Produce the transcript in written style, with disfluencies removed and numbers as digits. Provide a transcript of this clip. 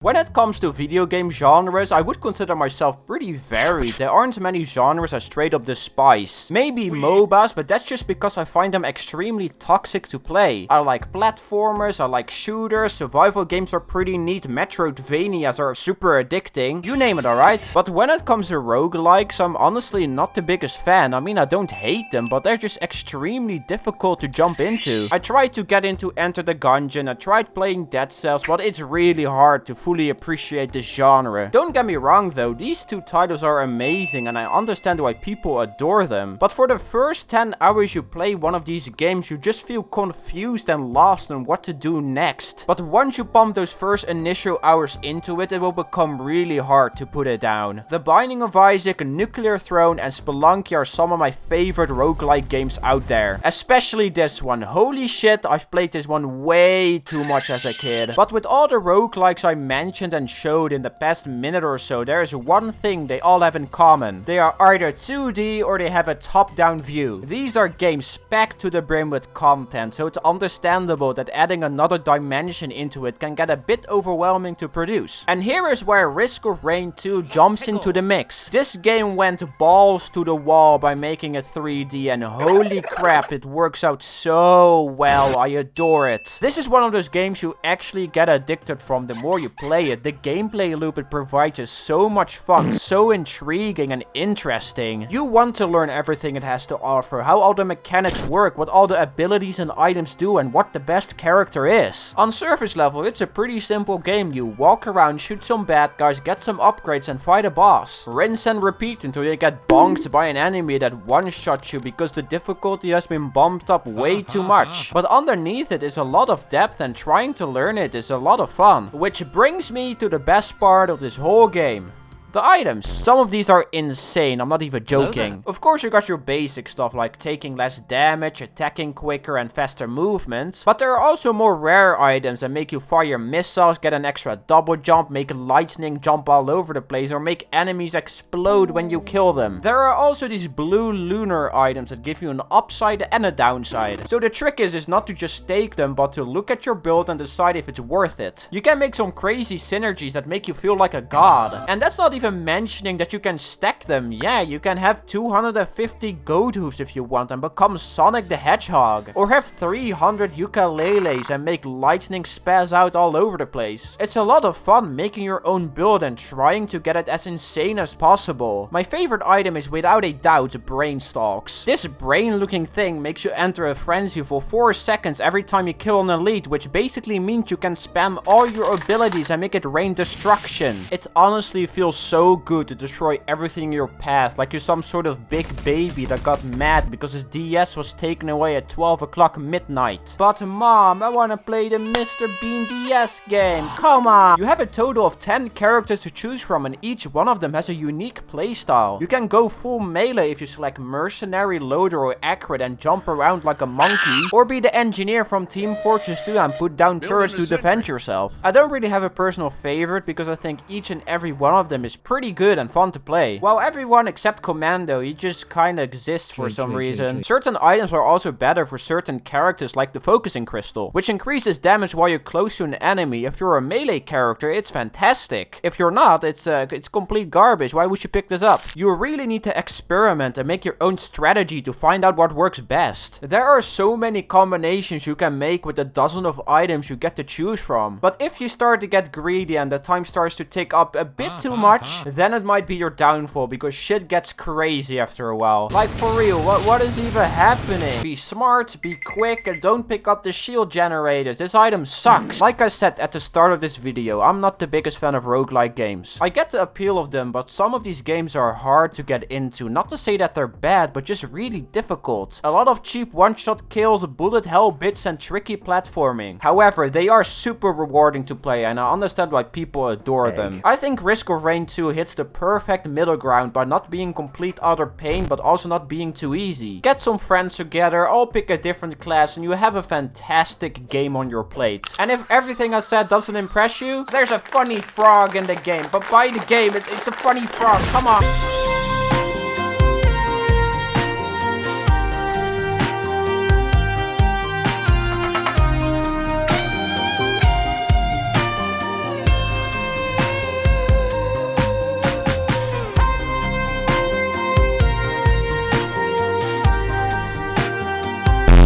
When it comes to video game genres, I would consider myself pretty varied. There aren't many genres I straight up despise. Maybe MOBAs, but that's just because I find them extremely toxic to play. I like platformers, I like shooters, survival games are pretty neat, Metroidvanias are super addicting, you name it, alright? But when it comes to roguelikes, I'm honestly not the biggest fan. I mean, I don't hate them, but they're just extremely difficult to jump into. I tried to get into Enter the Gungeon, I tried playing Dead Cells, but it's really hard to fully appreciate this genre. Don't get me wrong though, these two titles are amazing and I understand why people adore them. But for the first 10 hours you play one of these games, you just feel confused and lost on what to do next. But once you pump those first initial hours into it, it will become really hard to put it down. The Binding of Isaac, Nuclear Throne and Spelunky are some of my favorite roguelike games out there. Especially this one. Holy shit, I've played this one way too much as a kid. But with all the roguelikes I mentioned and showed in the past minute or so, there is one thing they all have in common. They are either 2D or they have a top-down view. These are games packed to the brim with content, so it's understandable that adding another dimension into it can get a bit overwhelming to produce. And here is where Risk of Rain 2 jumps into the mix. This game went balls to the wall by making it 3D, and holy crap, it works out so well. I adore it. This is one of those games you actually get addicted from the more you play it. The gameplay loop it provides is so much fun, so intriguing and interesting. You want to learn everything it has to offer, how all the mechanics work, what all the abilities and items do, and what the best character is. On surface level, it's a pretty simple game. You walk around, shoot some bad guys, get some upgrades and fight a boss. Rinse and repeat until you get bonked by an enemy that one-shots you because the difficulty has been bumped up way too much. But underneath it is a lot of depth and trying to learn it is a lot of fun. Which brings me to the best part of this whole game. The items. Some of these are insane, I'm not even joking. Of course you got your basic stuff like taking less damage, attacking quicker and faster movements. But there are also more rare items that make you fire missiles, get an extra double jump, make lightning jump all over the place, or make enemies explode when you kill them. There are also these blue lunar items that give you an upside and a downside. So the trick is not to just take them, but to look at your build and decide if it's worth it. You can make some crazy synergies that make you feel like a god. And that's not even mentioning that you can stack them. Yeah, you can have 250 goat hooves if you want and become Sonic the Hedgehog. Or have 300 ukuleles and make lightning spaz out all over the place. It's a lot of fun making your own build and trying to get it as insane as possible. My favorite item is without a doubt Brain Stalks. This brain looking thing makes you enter a frenzy for 4 seconds every time you kill an elite, which basically means you can spam all your abilities and make it rain destruction. It honestly feels so good to destroy everything in your path, like you're some sort of big baby that got mad because his DS was taken away at 12 o'clock midnight. But mom, I wanna play the Mr. Bean DS game, come on! You have a total of 10 characters to choose from and each one of them has a unique playstyle. You can go full melee if you select Mercenary, Loader or Accurate and jump around like a monkey, or be the engineer from Team Fortress 2 and put down turrets to defend yourself. I don't really have a personal favorite because I think each and every one of them is pretty good and fun to play. While everyone except Commando, he just kinda exists for some reason. Certain items are also better for certain characters like the Focusing Crystal, which increases damage while you're close to an enemy. If you're a melee character, it's fantastic. If you're not, it's complete garbage. Why would you pick this up? You really need to experiment and make your own strategy to find out what works best. There are so many combinations you can make with the dozen of items you get to choose from. But if you start to get greedy and the time starts to take up a bit too much, then it might be your downfall because shit gets crazy after a while. Like for real, what is even happening? Be smart, be quick, and don't pick up the shield generators. This item sucks. Like I said at the start of this video, I'm not the biggest fan of roguelike games. I get the appeal of them, but some of these games are hard to get into. Not to say that they're bad, but just really difficult. A lot of cheap one-shot kills, bullet hell bits, and tricky platforming. However, they are super rewarding to play, and I understand why people adore them. I think Risk of Rain 2 hits the perfect middle ground by not being complete utter pain, but also not being too easy. Get some friends together, all pick a different class, and you have a fantastic game on your plate. And if everything I said doesn't impress you, there's a funny frog in the game. But buy the game, it's a funny frog, come on.